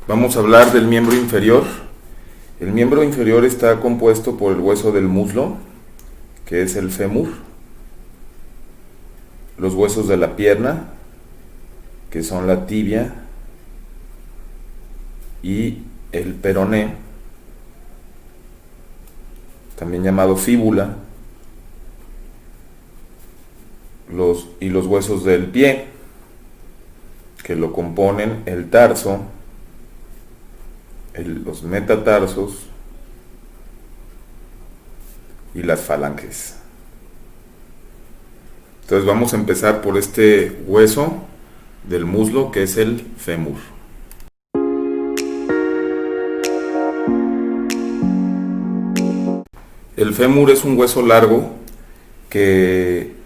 Vamos a hablar del miembro inferior. El miembro inferior está compuesto por el hueso del muslo, que es el fémur, los huesos de la pierna, que son la tibia, y el peroné, también llamado fíbula, y los huesos del pie, que lo componen el tarso, los metatarsos y las falanges. Entonces vamos a empezar por este hueso del muslo, que es el fémur. El fémur es un hueso largo que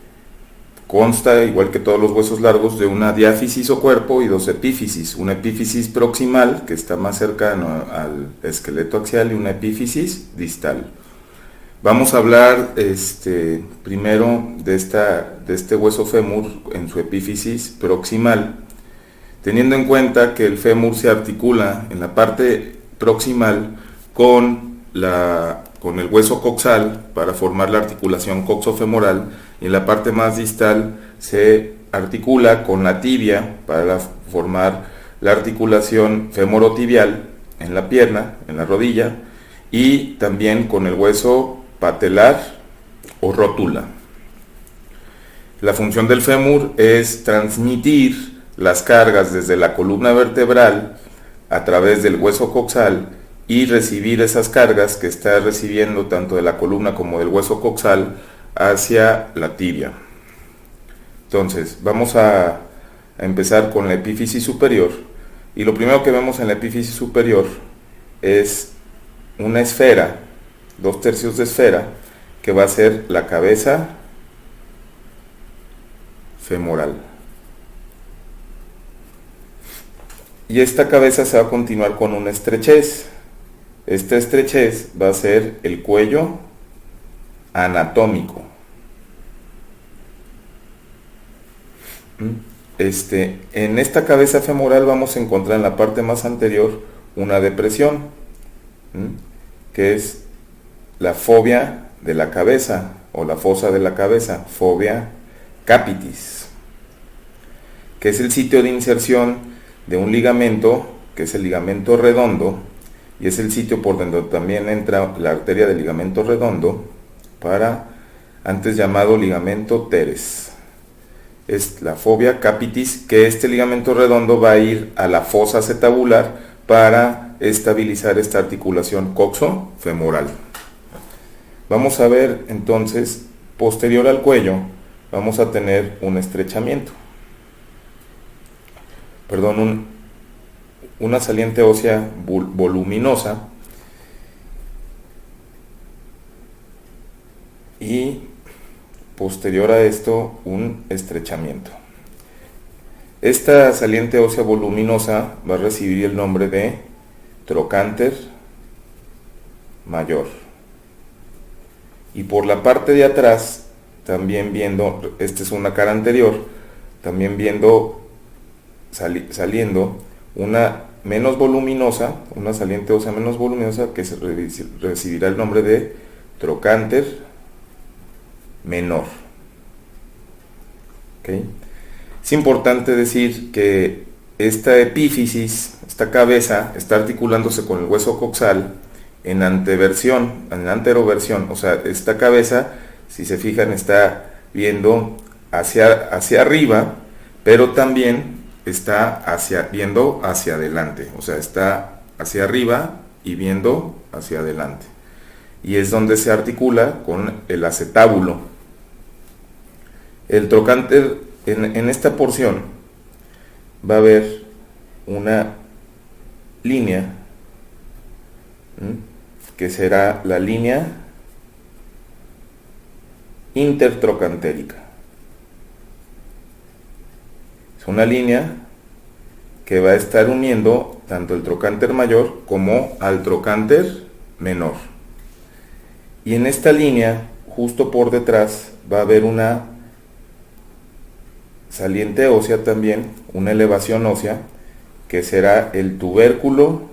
consta, igual que todos los huesos largos, de una diáfisis o cuerpo y dos epífisis. Una epífisis proximal, que está más cercano al esqueleto axial, y una epífisis distal. Vamos a hablar primero de este hueso fémur en su epífisis proximal, teniendo en cuenta que el fémur se articula en la parte proximal con el hueso coxal para formar la articulación coxofemoral, y en la parte más distal se articula con la tibia para formar la articulación femorotibial en la pierna, en la rodilla, y también con el hueso patelar o rótula. La función del fémur es transmitir las cargas desde la columna vertebral a través del hueso coxal y recibir esas cargas que está recibiendo tanto de la columna como del hueso coxal hacia la tibia. Entonces vamos a empezar con la epífisis superior, y lo primero que vemos en la epífisis superior es una esfera, 2/3 de esfera, que va a ser la cabeza femoral. Y esta cabeza se va a continuar con una estrechez. Esta estrechez va a ser el cuello anatómico. En esta cabeza femoral vamos a encontrar en la parte más anterior una depresión, que es la fobia de la cabeza o la fosa de la cabeza, fobia capitis, que es el sitio de inserción de un ligamento, que es el ligamento redondo, y es el sitio por donde también entra la arteria del ligamento redondo, antes llamado ligamento teres. Es la fobia capitis, que este ligamento redondo va a ir a la fosa acetabular para estabilizar esta articulación coxofemoral. Vamos a ver entonces, posterior al cuello, vamos a tener un estrechamiento. Una saliente ósea voluminosa, y posterior a esto un estrechamiento. Esta saliente ósea voluminosa va a recibir el nombre de trocánter mayor. Y por la parte de atrás, también viendo, esta es una cara anterior, también viendo saliendo una menos voluminosa, una saliente ósea menos voluminosa, que recibirá el nombre de trocánter menor. ¿Okay? Es importante decir que esta epífisis, esta cabeza, está articulándose con el hueso coxal en anteroversión, o sea, esta cabeza, si se fijan, está viendo hacia arriba, pero también está viendo hacia adelante, o sea, está hacia arriba y viendo hacia adelante, y es donde se articula con el acetábulo. El trocánter, en esta porción va a haber una línea, que será la línea intertrocantérica. Es una línea que va a estar uniendo tanto el trocánter mayor como al trocánter menor. Y en esta línea, justo por detrás, va a haber una saliente ósea también, una elevación ósea, que será el tubérculo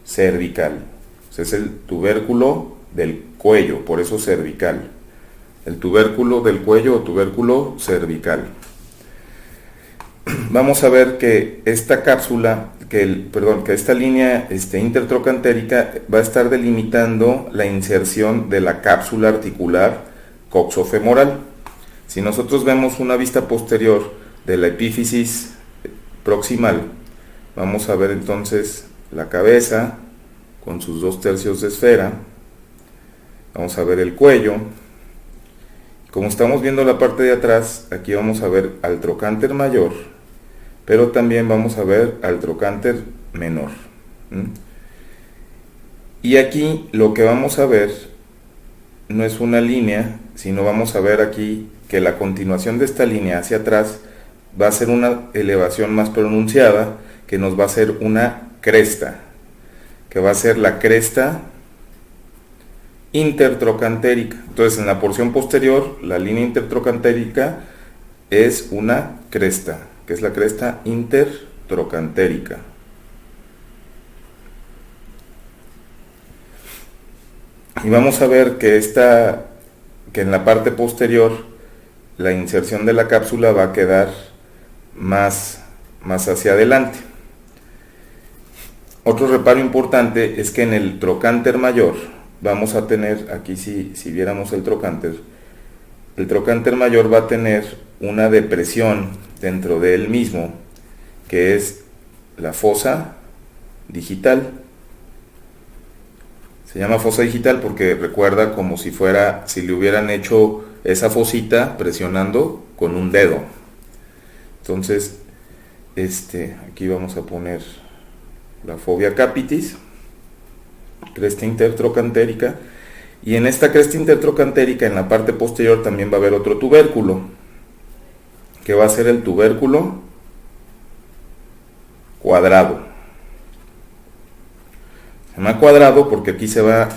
cervical. O sea, es el tubérculo del cuello, por eso cervical. El tubérculo del cuello o tubérculo cervical. Vamos a ver que esta cápsula, que esta línea intertrocantérica va a estar delimitando la inserción de la cápsula articular coxofemoral. Si nosotros vemos una vista posterior de la epífisis proximal, vamos a ver entonces la cabeza con sus 2/3 de esfera, vamos a ver el cuello. Como estamos viendo la parte de atrás, aquí vamos a ver al trocánter mayor, pero también vamos a ver al trocánter menor. Y aquí lo que vamos a ver no es una línea, sino vamos a ver aquí que la continuación de esta línea hacia atrás va a ser una elevación más pronunciada, que nos va a ser una cresta, que va a ser la cresta intertrocantérica. Entonces, en la porción posterior, la línea intertrocantérica es una cresta, que es la cresta intertrocantérica. Y vamos a ver que en la parte posterior la inserción de la cápsula va a quedar más hacia adelante. Otro reparo importante es que en el trocánter mayor vamos a tener, aquí si viéramos el trocánter mayor va a tener una depresión dentro de él mismo, que es la fosa digital. Se llama fosa digital porque recuerda como si le hubieran hecho esa fosita presionando con un dedo. Entonces, aquí vamos a poner la fovea capitis, cresta intertrocantérica, y en esta cresta intertrocantérica, en la parte posterior, también va a haber otro tubérculo, que va a ser el tubérculo cuadrado. Se llama cuadrado porque aquí se va a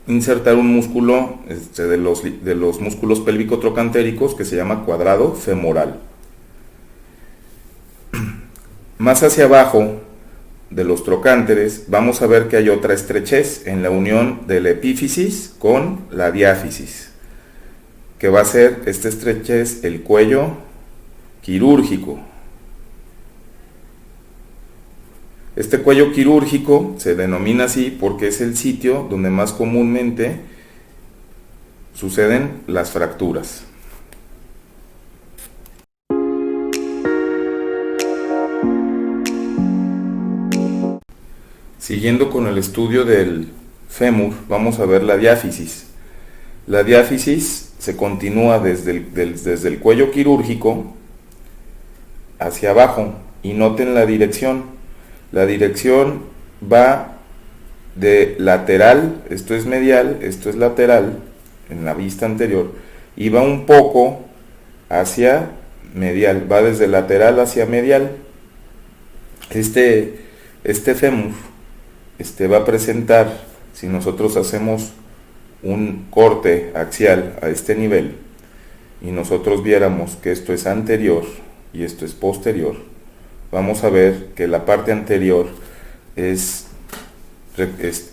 insertar un músculo de los músculos pélvico-trocantéricos que se llama cuadrado femoral. Más hacia abajo de los trocánteres vamos a ver que hay otra estrechez en la unión de la epífisis con la diáfisis, que va a ser esta estrechez el cuello quirúrgico. Este cuello quirúrgico se denomina así porque es el sitio donde más comúnmente suceden las fracturas. Siguiendo con el estudio del fémur, vamos a ver la diáfisis. La diáfisis se continúa desde el cuello quirúrgico hacia abajo, y noten la dirección. La dirección va de lateral, esto es medial, esto es lateral, en la vista anterior, y va un poco hacia medial, va desde lateral hacia medial. Este fémur va a presentar, si nosotros hacemos un corte axial a este nivel, y nosotros viéramos que esto es anterior y esto es posterior, vamos a ver que la parte anterior es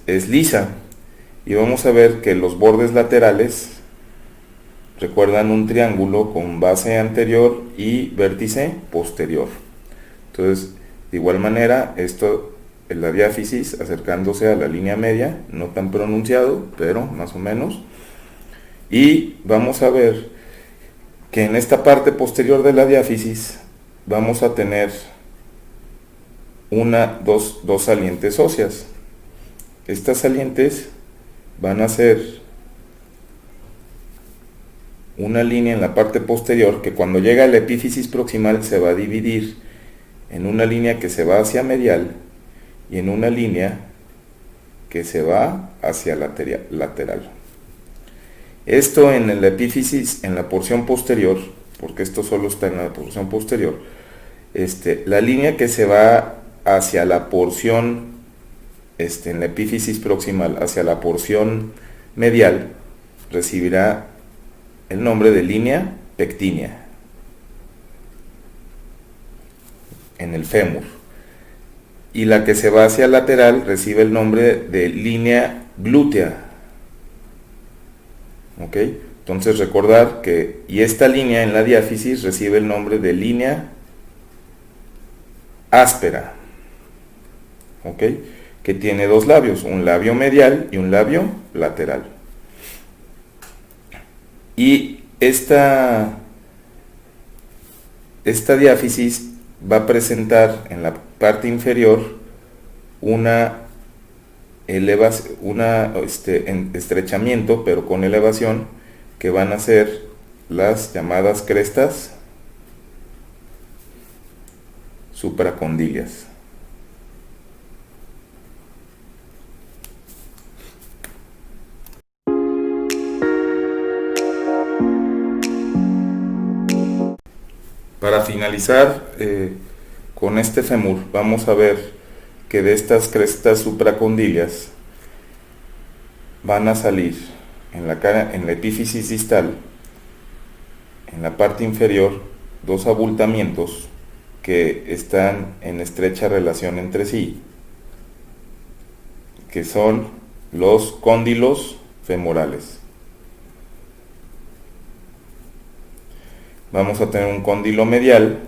lisa, y vamos a ver que los bordes laterales recuerdan un triángulo con base anterior y vértice posterior. Entonces, de igual manera, esto en la diáfisis acercándose a la línea media, no tan pronunciado, pero más o menos. Y vamos a ver que en esta parte posterior de la diáfisis vamos a tener dos salientes óseas. Estas salientes van a ser una línea en la parte posterior que cuando llega a la epífisis proximal se va a dividir en una línea que se va hacia medial y en una línea que se va hacia lateral. Esto en la epífisis, en la porción posterior, porque esto solo está en la porción posterior, la línea que se va hacia la porción, en la epífisis proximal, hacia la porción medial, recibirá el nombre de línea pectínea. en el fémur. Y la que se va hacia el lateral recibe el nombre de línea glútea. ¿Ok? Entonces recordar que, y esta línea en la diáfisis recibe el nombre de línea áspera. ¿Ok? Que tiene dos labios, un labio medial y un labio lateral. Y esta diáfisis va a presentar en la parte inferior una estrechamiento, pero con elevación, que van a ser las llamadas crestas supracondilias. Para finalizar con este fémur, vamos a ver que de estas crestas supracondilias van a salir en la epífisis distal, en la parte inferior, dos abultamientos que están en estrecha relación entre sí, que son los cóndilos femorales. Vamos a tener un cóndilo medial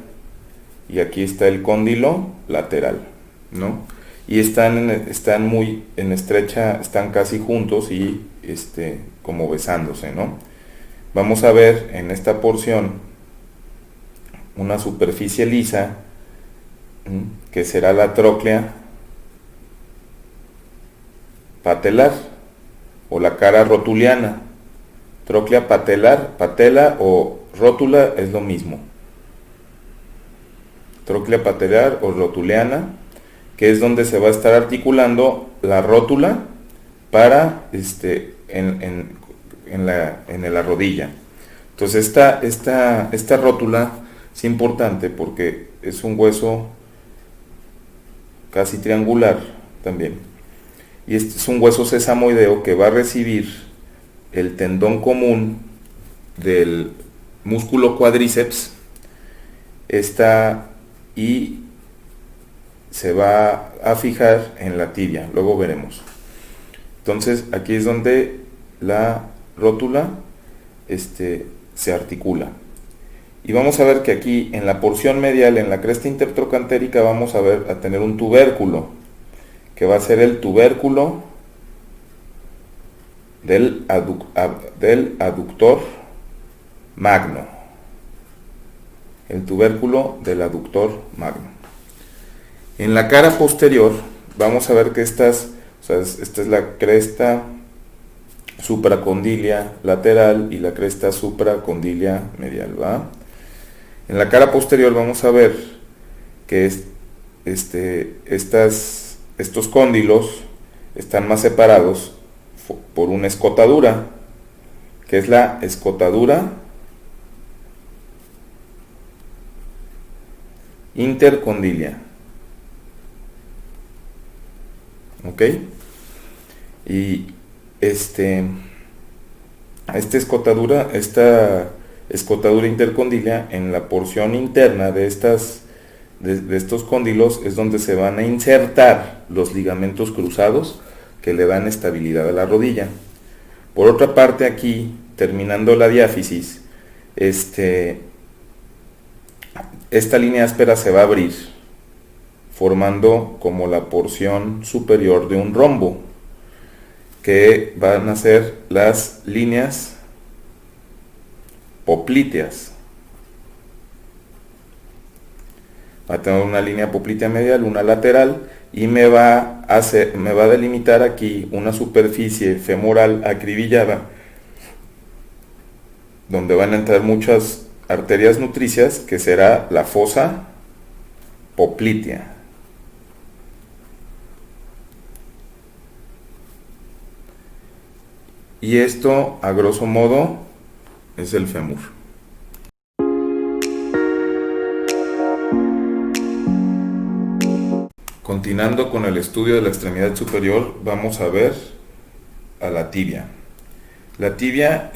y aquí está el cóndilo lateral, ¿no? Y están muy en estrecha, están casi juntos y como besándose, ¿no? Vamos a ver en esta porción una superficie lisa, que será la tróclea patelar o la cara rotuliana. Tróclea patelar, patela o rótula es lo mismo. Tróclea patelar o rotuliana, que es donde se va a estar articulando la rótula para en la rodilla. Entonces esta rótula es importante porque es un hueso casi triangular también, y este es un hueso sesamoideo que va a recibir el tendón común del músculo cuádriceps, y se va a fijar en la tibia, luego veremos. Entonces aquí es donde la rótula se articula, y vamos a ver que aquí en la porción medial, en la cresta intertrocantérica, vamos a tener un tubérculo, que va a ser el tubérculo del aductor magno. El tubérculo del aductor magno. En la cara posterior vamos a ver que esta es la cresta supracondilia lateral y la cresta supracondilia medial, ¿va? En la cara posterior vamos a ver que estos cóndilos están más separados por una escotadura, que es la escotadura intercondilia. ¿Ok? Y esta escotadura intercondilia, en la porción interna de estos cóndilos es donde se van a insertar los ligamentos cruzados que le dan estabilidad a la rodilla. Por otra parte, aquí, terminando la diáfisis, esta línea áspera se va a abrir, formando como la porción superior de un rombo, que van a ser las líneas poplíteas. Va a tener una línea poplitea medial, una lateral, y me va a delimitar aquí una superficie femoral acribillada, donde van a entrar muchas arterias nutricias, que será la fosa poplitea. Y esto, a grosso modo, es el fémur. Continuando con el estudio de la extremidad superior, vamos a ver a la tibia. La tibia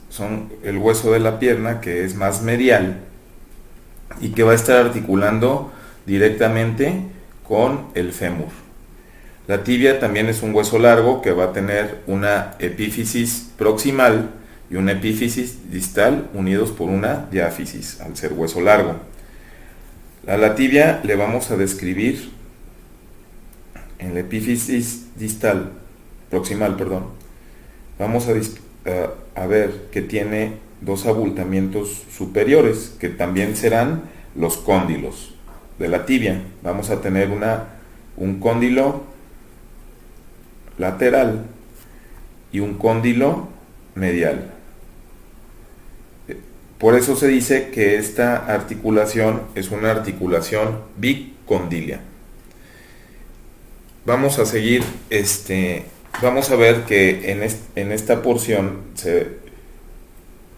son el hueso de la pierna que es más medial y que va a estar articulando directamente con el fémur. La tibia también es un hueso largo que va a tener una epífisis proximal y una epífisis distal unidos por una diáfisis, al ser hueso largo. A la tibia le vamos a describir en la epífisis distal, proximal, perdón, vamos a ver que tiene dos abultamientos superiores, que también serán los cóndilos de la tibia. Vamos a tener un cóndilo lateral y un cóndilo medial. Por eso se dice que esta articulación es una articulación bicondilia. Vamos a seguir, vamos a ver que en esta porción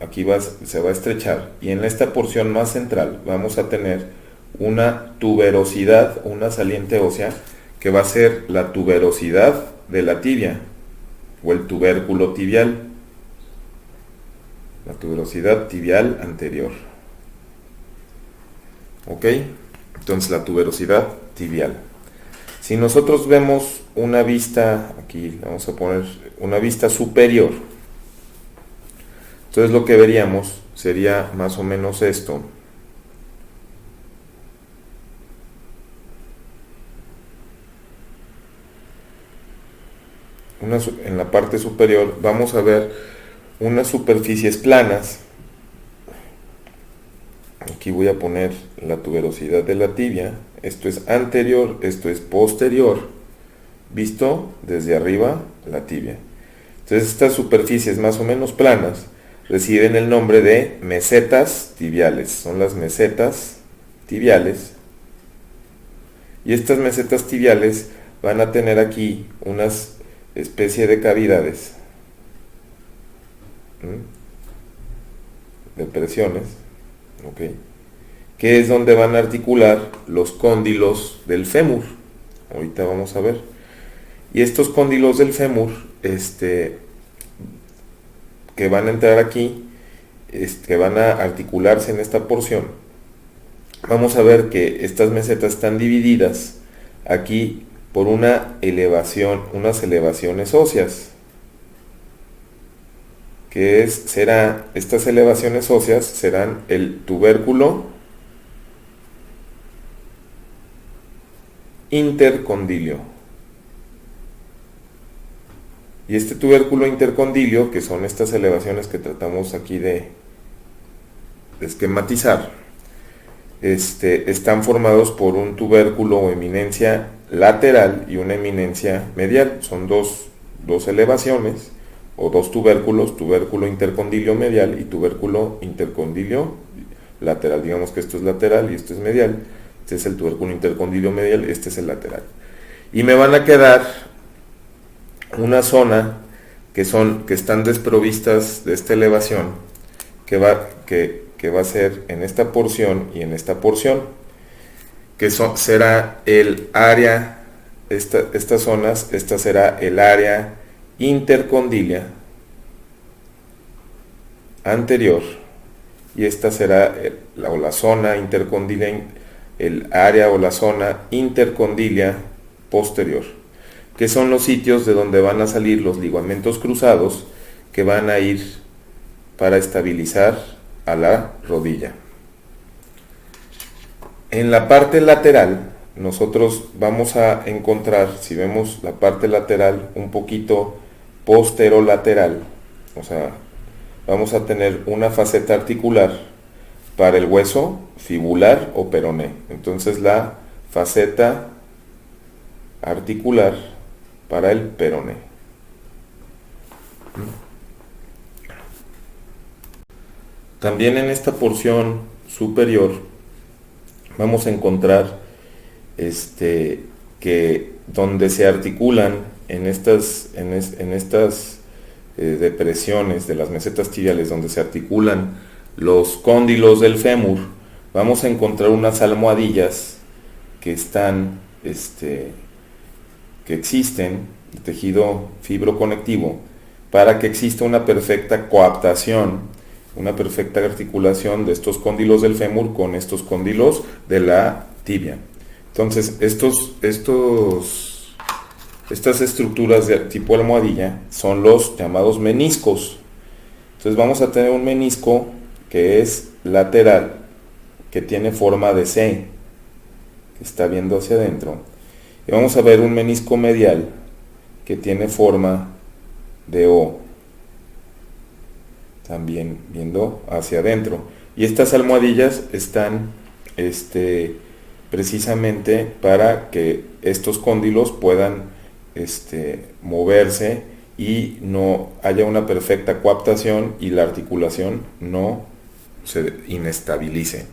aquí se va a estrechar, y en esta porción más central vamos a tener una tuberosidad, una saliente ósea, que va a ser la tuberosidad de la tibia, o el tubérculo tibial, la tuberosidad tibial anterior. ¿Ok? Entonces la tuberosidad tibial. Si nosotros vemos una vista, aquí vamos a poner una vista superior, entonces lo que veríamos sería más o menos esto. En la parte superior vamos a ver unas superficies planas. Aquí voy a poner la tuberosidad de la tibia. Esto es anterior, esto es posterior, visto desde arriba la tibia. Entonces estas superficies más o menos planas reciben el nombre de mesetas tibiales. Son las mesetas tibiales. Y estas mesetas tibiales van a tener aquí unas especie de cavidades, depresiones, ¿ok?, que es donde van a articular los cóndilos del fémur. Ahorita vamos a ver. Y estos cóndilos del fémur, que van a entrar aquí, que van a articularse en esta porción, vamos a ver que estas mesetas están divididas aquí por unas elevaciones óseas, estas elevaciones óseas serán el tubérculo intercondilio. Y este tubérculo intercondilio, que son estas elevaciones que tratamos aquí de esquematizar, están formados por un tubérculo o eminencia lateral y una eminencia medial. Son dos elevaciones o dos tubérculos, tubérculo intercondilio medial y tubérculo intercondilio lateral. Digamos que esto es lateral y esto es medial. Este es el tubérculo intercondilio medial, este es el lateral. Y me van a quedar una zona que están desprovistas de esta elevación, que va a ser en esta porción y en esta porción, que será el área, estas zonas, esta será el área intercondilia anterior, y esta será la zona intercondilia, el área o la zona intercondilia posterior, que son los sitios de donde van a salir los ligamentos cruzados que van a ir para estabilizar a la rodilla. En la parte lateral, nosotros vamos a encontrar, si vemos la parte lateral un poquito posterolateral, o sea, vamos a tener una faceta articular para el hueso fibular o peroné. Entonces la faceta articular para el peroné. También en esta porción superior vamos a encontrar que donde se articulan en estas depresiones de las mesetas tibiales, donde se articulan los cóndilos del fémur, vamos a encontrar unas almohadillas que existen, el tejido fibroconectivo, para que exista una perfecta coaptación, una perfecta articulación de estos cóndilos del fémur con estos cóndilos de la tibia. Entonces, estas estructuras de tipo almohadilla son los llamados meniscos. Entonces vamos a tener un menisco que es lateral, que tiene forma de C, que está viendo hacia adentro. Y vamos a ver un menisco medial que tiene forma de O, también viendo hacia adentro. Y estas almohadillas están precisamente para que estos cóndilos puedan moverse y no haya una perfecta coaptación y la articulación no se inestabilice.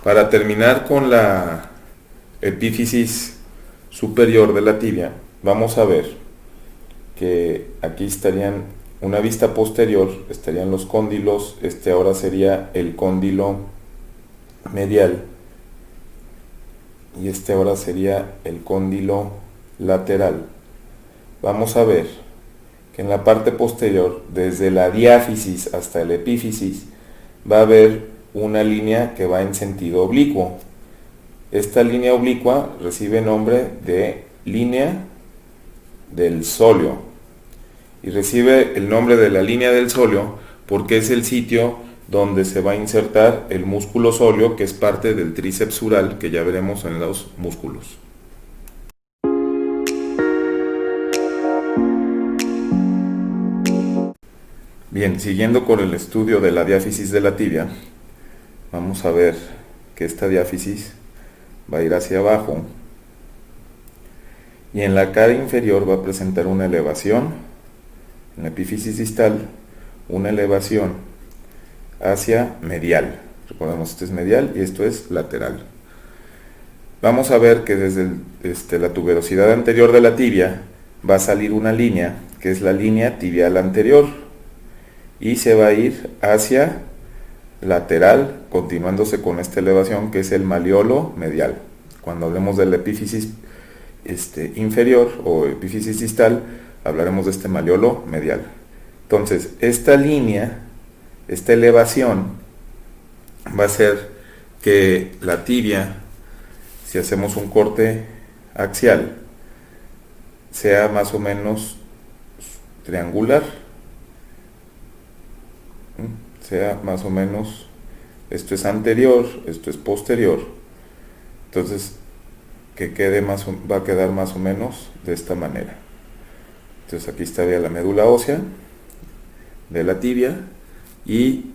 Para terminar con la epífisis superior de la tibia, vamos a ver que aquí estarían una vista posterior, estarían los cóndilos, ahora sería el cóndilo medial y ahora sería el cóndilo lateral. Vamos a ver que en la parte posterior, desde la diáfisis hasta el epífisis, va a haber una línea que va en sentido oblicuo. Esta línea oblicua recibe nombre de línea del sóleo y recibe el nombre de la línea del sóleo porque es el sitio donde se va a insertar el músculo sóleo, que es parte del tríceps sural, que ya veremos en los músculos. Bien, siguiendo con el estudio de la diáfisis de la tibia, vamos a ver que esta diáfisis va a ir hacia abajo y en la cara inferior va a presentar una elevación, en la epífisis distal, una elevación hacia medial. Recordemos, esto es medial y esto es lateral. Vamos a ver que desde la tuberosidad anterior de la tibia va a salir una línea, que es la línea tibial anterior, y se va a ir hacia lateral, continuándose con esta elevación que es el maleolo medial. Cuando hablemos de la epífisis inferior o epífisis distal, hablaremos de este maleolo medial. Entonces, esta línea, esta elevación, va a hacer que la tibia, si hacemos un corte axial, sea más o menos triangular, sea más o menos, esto es anterior, esto es posterior, entonces que va a quedar más o menos de esta manera. Entonces aquí estaría la médula ósea de la tibia y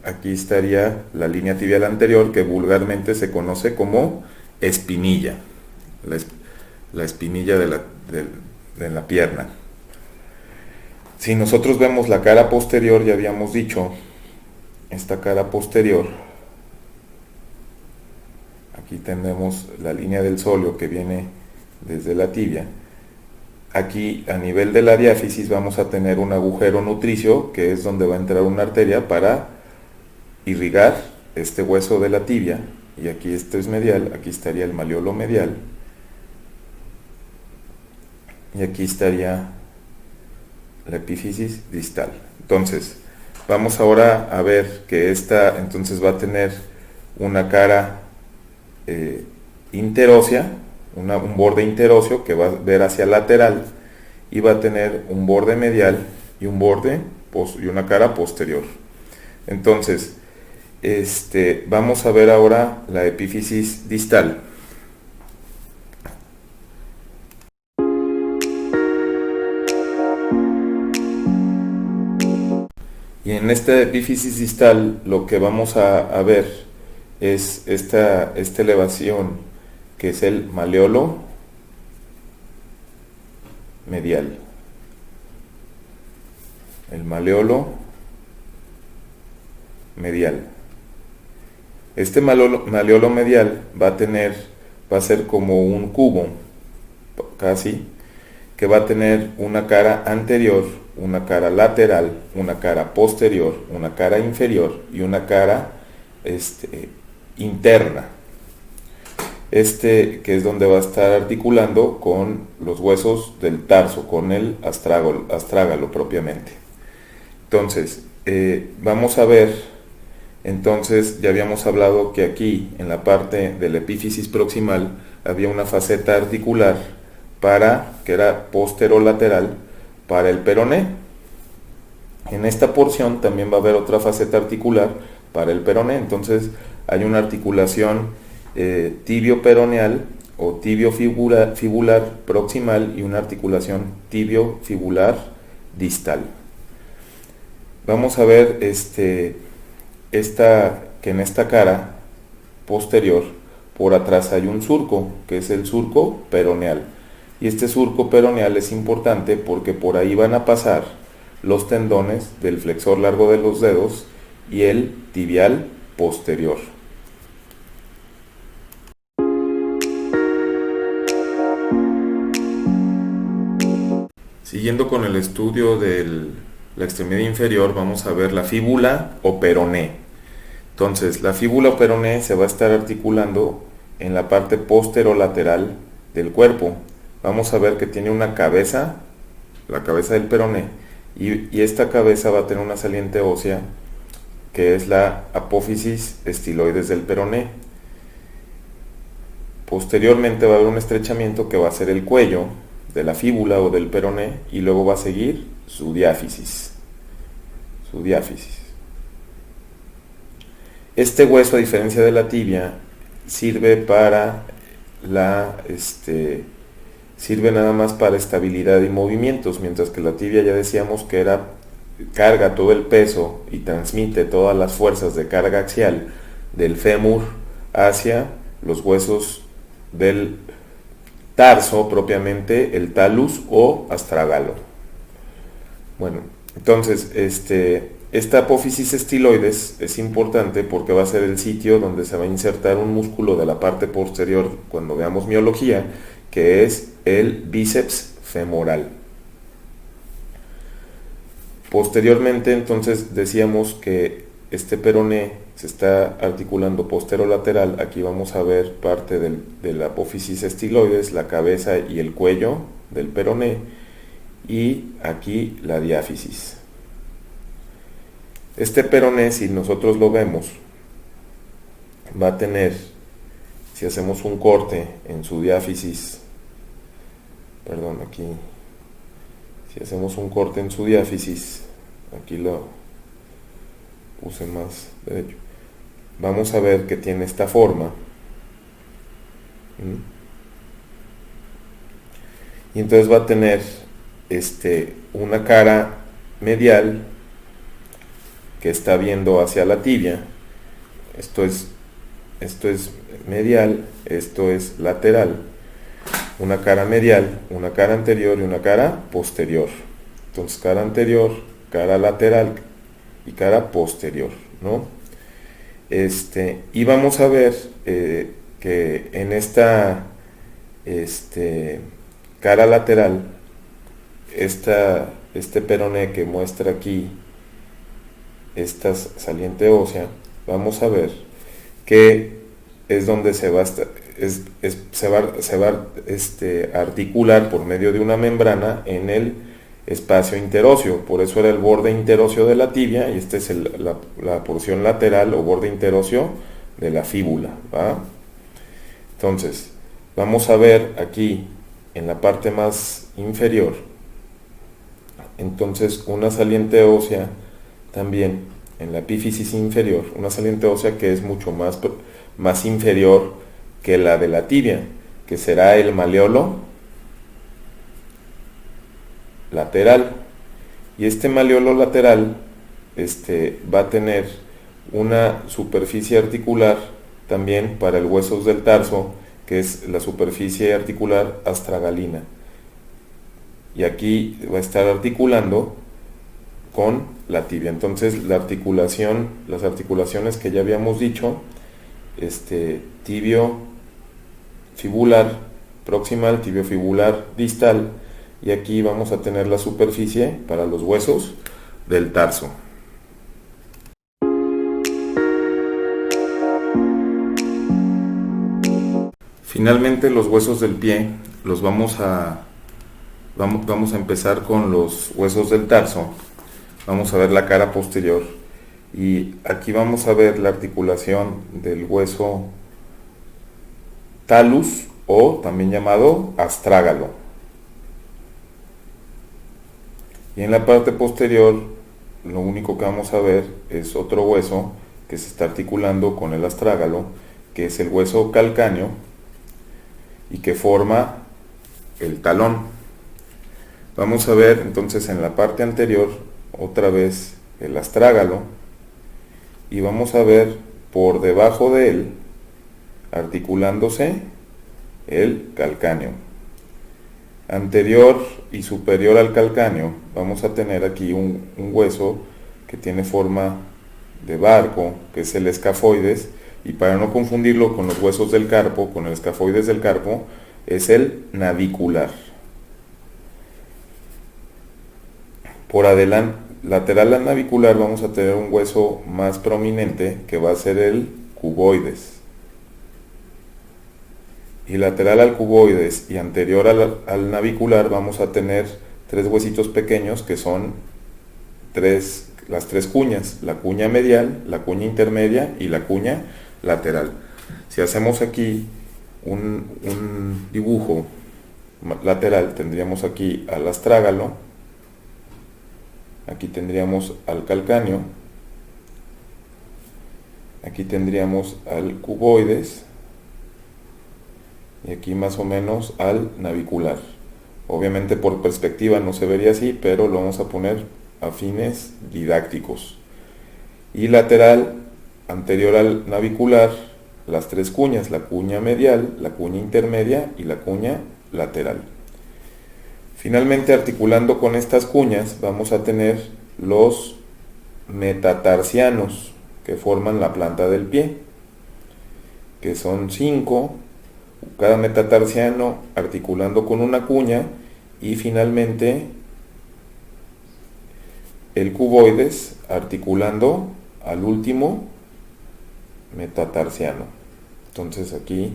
aquí estaría la línea tibial anterior, que vulgarmente se conoce como espinilla, la espinilla de la pierna. Si nosotros vemos la cara posterior, ya habíamos dicho, esta cara posterior, aquí tenemos la línea del sóleo que viene desde la tibia. Aquí a nivel de la diáfisis vamos a tener un agujero nutricio, que es donde va a entrar una arteria para irrigar este hueso de la tibia, y aquí esto es medial, aquí estaría el maleolo medial, y aquí estaría la epífisis distal. Entonces, vamos ahora a ver que esta entonces va a tener una cara interósea, un borde interóseo que va a ver hacia lateral y va a tener un borde medial y y una cara posterior. Entonces, vamos a ver ahora la epífisis distal. Y en esta epífisis distal lo que vamos a ver es esta elevación, que es el maleolo medial. El maleolo medial. Este maleolo medial va a ser como un cubo, casi, que va a tener una cara anterior, una cara lateral, una cara posterior, una cara inferior y una cara interna. Que es donde va a estar articulando con los huesos del tarso, con el astrágalo propiamente. Entonces, vamos a ver Entonces ya habíamos hablado que aquí en la parte de la epífisis proximal había una faceta articular que era posterolateral para el peroné. En esta porción también va a haber otra faceta articular para el peroné. Entonces hay una articulación tibio-peroneal o tibio-fibular proximal y una articulación tibio-fibular distal. Vamos a ver que en esta cara posterior por atrás hay un surco, que es el surco peroneal. Y este surco peroneal es importante porque por ahí van a pasar los tendones del flexor largo de los dedos y el tibial posterior. Siguiendo con el estudio de la extremidad inferior, vamos a ver la fíbula o peroné. Entonces, la fíbula o peroné se va a estar articulando en la parte posterolateral del cuerpo. Vamos a ver que tiene una cabeza, la cabeza del peroné, y esta cabeza va a tener una saliente ósea que es la apófisis estiloides del peroné. Posteriormente va a haber un estrechamiento que va a ser el cuello de la fíbula o del peroné y luego va a seguir su diáfisis. Este hueso, a diferencia de la tibia, sirve nada más para estabilidad y movimientos, mientras que la tibia ya decíamos que carga todo el peso y transmite todas las fuerzas de carga axial del fémur hacia los huesos del tarso, propiamente el talus o astragalo. Bueno, entonces esta apófisis estiloides es importante porque va a ser el sitio donde se va a insertar un músculo de la parte posterior cuando veamos miología, que es el bíceps femoral. Posteriormente, entonces, decíamos que este peroné se está articulando posterolateral. Aquí vamos a ver parte de la apófisis estiloides, la cabeza y el cuello del peroné, y aquí la diáfisis. Este peroné, si nosotros lo vemos, va a tener, si hacemos un corte en su diáfisis, si hacemos un corte en su diáfisis, aquí lo puse más derecho, vamos a ver que tiene esta forma. Y entonces va a tener una cara medial que está viendo hacia la tibia. Esto es medial, esto es lateral. Una cara medial, una cara anterior y una cara posterior. Entonces, cara anterior, cara lateral y cara posterior, ¿no? Y vamos a ver que en esta cara lateral, este peroné que muestra aquí esta saliente ósea, vamos a ver que es donde se va a articular por medio de una membrana en el espacio interóseo. Por eso era el borde interóseo de la tibia y esta es la porción lateral o borde interóseo de la fíbula, ¿va? Entonces, vamos a ver aquí en la parte más inferior, entonces una saliente ósea también en la epífisis inferior, una saliente ósea que es mucho más inferior que la de la tibia, que será el maleolo lateral. Y este maleolo lateral va a tener una superficie articular también para el hueso del tarso, que es la superficie articular astragalina. Y aquí va a estar articulando con la tibia. Entonces las articulaciones que ya habíamos dicho, tibio fibular proximal, tibio fibular distal, y aquí vamos a tener la superficie para los huesos del tarso. Finalmente, los huesos del pie los vamos a empezar con los huesos del tarso. Vamos a ver la cara posterior Y aquí vamos a ver la articulación del hueso talus, o también llamado astrágalo. Y en la parte posterior lo único que vamos a ver es otro hueso que se está articulando con el astrágalo, que es el hueso calcáneo y que forma el talón. Vamos a ver entonces en la parte anterior otra vez el astrágalo, y vamos a ver por debajo de él articulándose el calcáneo. Anterior y superior al calcáneo vamos a tener aquí un hueso que tiene forma de barco, que es el escafoides, y para no confundirlo con los huesos del carpo, con el escafoides del carpo, es el navicular. Por adelante, lateral al navicular, vamos a tener un hueso más prominente que va a ser el cuboides. Y lateral al cuboides y anterior al navicular vamos a tener tres huesitos pequeños que son las tres cuñas: la cuña medial, la cuña intermedia y la cuña lateral. Si hacemos aquí un dibujo lateral, tendríamos aquí al astrágalo, aquí tendríamos al calcáneo, aquí tendríamos al cuboides y aquí más o menos al navicular. Obviamente por perspectiva no se vería así, pero lo vamos a poner a fines didácticos. Y lateral, anterior al navicular, las tres cuñas: la cuña medial, la cuña intermedia y la cuña lateral. Finalmente, articulando con estas cuñas, vamos a tener los metatarsianos que forman la planta del pie, que son 5, cada metatarsiano articulando con una cuña, y finalmente el cuboides articulando al último metatarsiano. Entonces aquí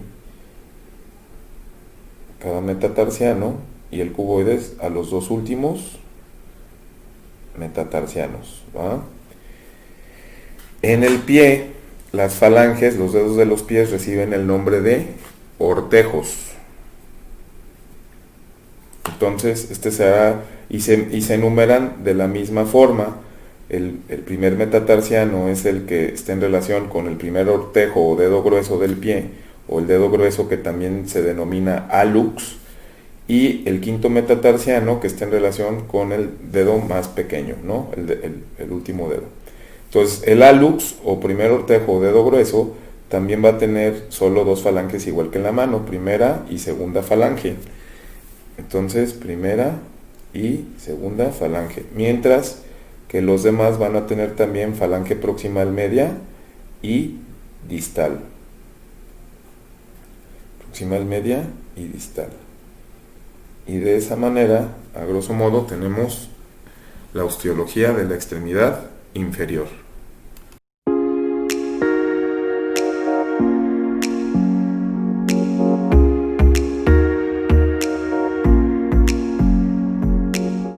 cada metatarsiano y el cuboides a los dos últimos metatarsianos, ¿va? En el pie, las falanges, los dedos de los pies, reciben el nombre de ortejos. Entonces este se hará y se enumeran de la misma forma. El primer metatarsiano es el que está en relación con el primer ortejo o dedo grueso del pie, o el dedo grueso, que también se denomina hallux, y el quinto metatarsiano, que está en relación con el dedo más pequeño, ¿no? el último dedo. Entonces el hallux o primer ortejo o dedo grueso también va a tener solo dos falanges, igual que en la mano: primera y segunda falange. Entonces primera y segunda falange, mientras que los demás van a tener también falange proximal media y distal. Proximal media y distal. Y de esa manera, a grosso modo, tenemos la osteología de la extremidad inferior.